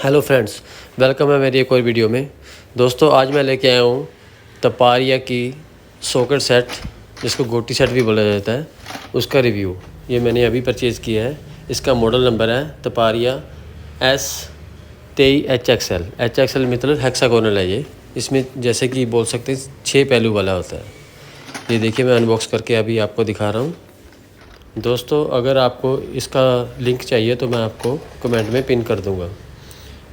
Hello friends, welcome है मेरी एक और वीडियो में। दोस्तों आज मैं लेके आया हूँ तपारिया की सॉकेट सेट, जिसको गोटी सेट भी बोला जाता है, उसका रिव्यू। ये मैंने अभी परचेज़ किया है। इसका मॉडल नंबर है तपारिया S23HXL। HXL मतलब हेक्सागोनल है ये। इसमें जैसे कि बोल सकते हैं 6 पहलू वाला होता है। ये देखिए मैं अनबॉक्स करके अभी आपको दिखा रहा हूँ। दोस्तों अगर आपको इसका लिंक चाहिए तो मैं आपको कमेंट में पिन कर दूँगा।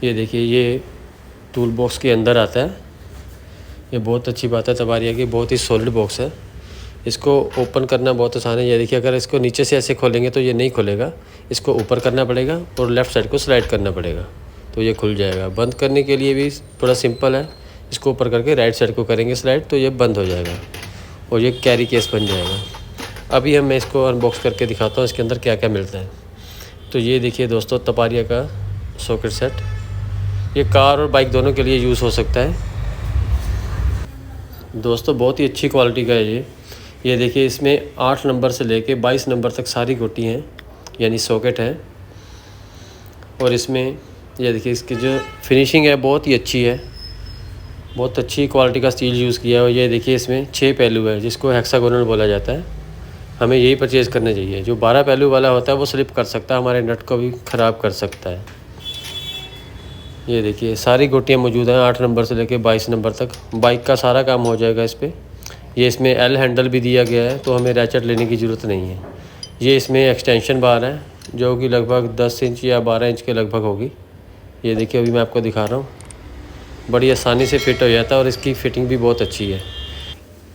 ये देखिए ये टूल बॉक्स के अंदर आता है। ये बहुत अच्छी बात है तपारिया की, बहुत ही सॉलिड बॉक्स है। इसको ओपन करना बहुत आसान है। ये देखिए अगर इसको नीचे से ऐसे खोलेंगे तो ये नहीं खुलेगा, इसको ऊपर करना पड़ेगा और लेफ़्ट साइड को स्लाइड करना पड़ेगा तो ये खुल जाएगा। बंद करने के लिए भी थोड़ा सिंपल है, इसको ऊपर करके राइट साइड को करेंगे स्लाइड तो ये बंद हो जाएगा और ये कैरी केस बन जाएगा। अभी मैं इसको अनबॉक्स करके दिखाता हूँ इसके अंदर क्या क्या मिलता है। तो ये देखिए दोस्तों तपारिया का सॉकेट सेट, ये कार और बाइक दोनों के लिए यूज़ हो सकता है। दोस्तों बहुत ही अच्छी क्वालिटी का है ये देखिए इसमें 8 नंबर से लेके 22 नंबर तक सारी गोटी हैं, यानी सॉकेट है। और इसमें ये देखिए इसकी जो फिनिशिंग है बहुत ही अच्छी है, बहुत अच्छी क्वालिटी का स्टील यूज़ किया है। और ये देखिए इसमें 6 पहलू है जिसको हेक्सागोनल बोला जाता है। हमें यही परचेज़ करने चाहिए। जो 12 पहलू वाला होता है वो स्लिप कर सकता है, हमारे नट को भी ख़राब कर सकता है। ये देखिए सारी गोटियाँ मौजूद हैं 8 नंबर से लेके 22 नंबर तक। बाइक का सारा काम हो जाएगा इस पर। ये इसमें एल हैंडल भी दिया गया है तो हमें रैचेट लेने की ज़रूरत नहीं है। ये इसमें एक्सटेंशन बार है जो कि लगभग 10 इंच या 12 इंच के लगभग होगी। ये देखिए अभी मैं आपको दिखा रहा हूँ, बड़ी आसानी से फिट हो जाता है और इसकी फ़िटिंग भी बहुत अच्छी है।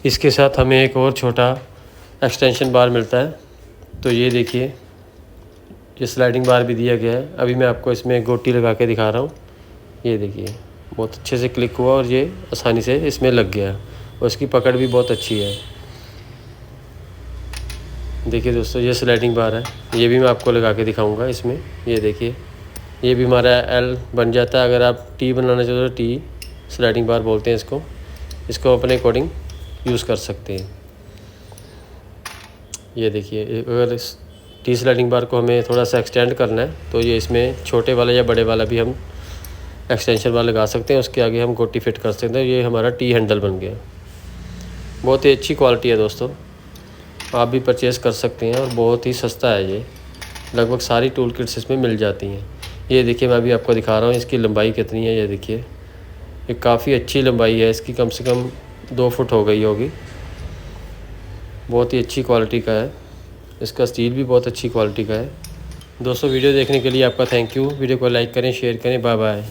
इसके साथ हमें एक और छोटा एक्सटेंशन बार मिलता है। तो ये देखिए ये स्लाइडिंग बार भी दिया गया है। अभी मैं आपको इसमें गोटी लगा के दिखा रहा हूँ। ये देखिए बहुत अच्छे से क्लिक हुआ और ये आसानी से इसमें लग गया और इसकी पकड़ भी बहुत अच्छी है। देखिए दोस्तों ये स्लाइडिंग बार है, ये भी मैं आपको लगा के दिखाऊंगा इसमें। ये देखिए ये भी हमारा एल बन जाता है। अगर आप टी बनाना चाहते हो तो टी स्लाइडिंग बार बोलते हैं इसको अपने अकॉर्डिंग यूज़ कर सकते हैं। ये देखिए अगर इस टी स्लाइडिंग बार को हमें थोड़ा सा एक्सटेंड करना है तो ये इसमें छोटे वाला या बड़े वाला भी हम एक्सटेंशन बार लगा सकते हैं, उसके आगे हम गोटी फिट कर सकते हैं। ये हमारा टी हैंडल बन गया। बहुत ही अच्छी क्वालिटी है दोस्तों, आप भी परचेज़ कर सकते हैं और बहुत ही सस्ता है ये। लगभग सारी टूल किट्स इसमें मिल जाती हैं। ये देखिए मैं अभी आपको दिखा रहा हूँ इसकी लंबाई कितनी है। ये देखिए ये काफ़ी अच्छी लंबाई है इसकी, कम से कम 2 फुट हो गई होगी। बहुत ही अच्छी क्वालिटी का है, इसका स्टील भी बहुत अच्छी क्वालिटी का है। दोस्तों वीडियो देखने के लिए आपका थैंक यू। वीडियो को लाइक करें, शेयर करें। Bye bye.